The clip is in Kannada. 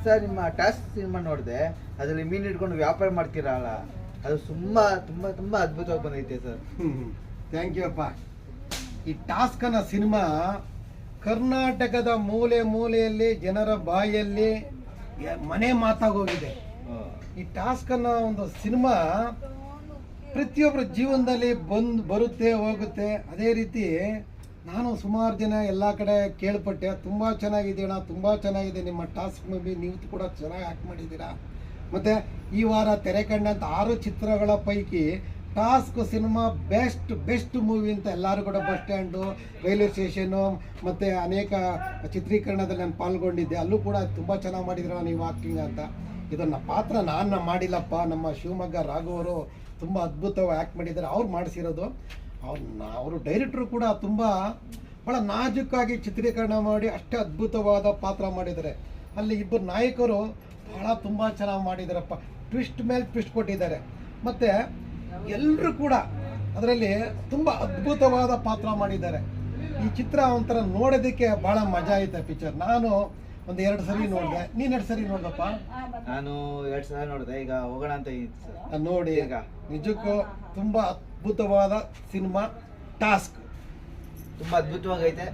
ಸರ್ ನಿಮ್ಮ ಟಾಸ್ಕ್ ಸಿನಿಮಾ ನೋಡಿದೆ, ಅದರಲ್ಲಿ ಮೀನು ಹಿಡ್ಕೊಂಡು ವ್ಯಾಪಾರ ಮಾಡ್ತೀರಲ್ಲ, ಅದು ತುಂಬಾ ತುಂಬಾ ತುಂಬಾ ಅದ್ಭುತವಾಗಿ ಬಂದೈತೆ ಸರ್. ಥ್ಯಾಂಕ್ ಯು ಅಪ್ಪ. ಈ ಟಾಸ್ಕ್ ಅನ್ನೋ ಸಿನಿಮಾ ಕರ್ನಾಟಕದ ಮೂಲೆ ಮೂಲೆಯಲ್ಲಿ ಜನರ ಬಾಯಲ್ಲಿ ಮನೆ ಮಾತಾಗೋಗಿದೆ. ಈ ಟಾಸ್ಕ್ ಅನ್ನೋ ಒಂದು ಸಿನಿಮಾ ಪ್ರತಿಯೊಬ್ಬರ ಜೀವನದಲ್ಲಿ ಬರುತ್ತೆ ಹೋಗುತ್ತೆ. ಅದೇ ರೀತಿ ನಾನು ಸುಮಾರು ಜನ ಎಲ್ಲ ಕಡೆ ಕೇಳ್ಪಟ್ಟೆ, ತುಂಬ ಚೆನ್ನಾಗಿದೆ ಅಣ್ಣ, ತುಂಬ ಚೆನ್ನಾಗಿದೆ ನಿಮ್ಮ ಟಾಸ್ಕ್ ಮೂವಿ, ನೀವು ಕೂಡ ಚೆನ್ನಾಗಿ ಆ್ಯಕ್ಟ್ ಮಾಡಿದ್ದೀರಾ. ಮತ್ತು ಈ ವಾರ ತೆರೆ ಕಂಡಂಥ 6 ಚಿತ್ರಗಳ ಪೈಕಿ ಟಾಸ್ಕ್ ಸಿನಿಮಾ ಬೆಸ್ಟ್ ಮೂವಿ ಅಂತ ಎಲ್ಲರೂ ಕೂಡ ಬಸ್ ಸ್ಟ್ಯಾಂಡು, ರೈಲ್ವೆ ಸ್ಟೇಷನ್ನು ಮತ್ತು ಅನೇಕ ಚಿತ್ರೀಕರಣದಲ್ಲಿ ನಾನು ಪಾಲ್ಗೊಂಡಿದ್ದೆ. ಅಲ್ಲೂ ಕೂಡ ತುಂಬ ಚೆನ್ನಾಗಿ ಮಾಡಿದ್ರ ನೀವು ಆ್ಯಕ್ಟಿಂಗ್ ಅಂತ. ಇದನ್ನು ಪಾತ್ರ ನಾನು ಮಾಡಿಲ್ಲಪ್ಪ, ನಮ್ಮ ಶಿವಮೊಗ್ಗ ರಾಘವರು ತುಂಬ ಅದ್ಭುತವಾಗಿ ಆ್ಯಕ್ಟ್ ಮಾಡಿದ್ದಾರೆ, ಅವ್ರು ಮಾಡಿಸಿರೋದು. ಅವರು ಡೈರೆಕ್ಟ್ರು ಕೂಡ ಭಾಳ ನಾಜೂಕಾಗಿ ಚಿತ್ರೀಕರಣ ಮಾಡಿ ಅಷ್ಟೇ ಅದ್ಭುತವಾದ ಪಾತ್ರ ಮಾಡಿದ್ದಾರೆ. ಅಲ್ಲಿ ಇಬ್ಬರು ನಾಯಕರು ತುಂಬ ಚೆನ್ನಾಗಿ ಮಾಡಿದಾರಪ್ಪ, ಟ್ವಿಸ್ಟ್ ಮೇಲೆ ಟ್ವಿಸ್ಟ್ ಕೊಟ್ಟಿದ್ದಾರೆ. ಮತ್ತು ಎಲ್ಲರೂ ಕೂಡ ಅದರಲ್ಲಿ ತುಂಬ ಅದ್ಭುತವಾದ ಪಾತ್ರ ಮಾಡಿದ್ದಾರೆ. ಈ ಚಿತ್ರ ಒಂಥರ ನೋಡೋದಕ್ಕೆ ಭಾಳ ಮಜಾ ಐತೆ ಪಿಕ್ಚರ್. ನಾನು ಒಂದು 2 ಸರಿ ನೋಡಿದೆ, ನೀನು 2 ಸರಿ ನೋಡ್ದಪ್ಪ? ನಾನು 2 ಸಲ ನೋಡಿದೆ, ಈಗ ಹೋಗೋಣ ಅಂತ ಇತ್ತು ನೋಡಿ. ಈಗ ನಿಜಕ್ಕೂ ತುಂಬ ಅದ್ಭುತವಾದ ಸಿನಿಮಾ ಟಾಸ್ಕ್, ತುಂಬಾ ಅದ್ಭುತವಾಗೈತೆ.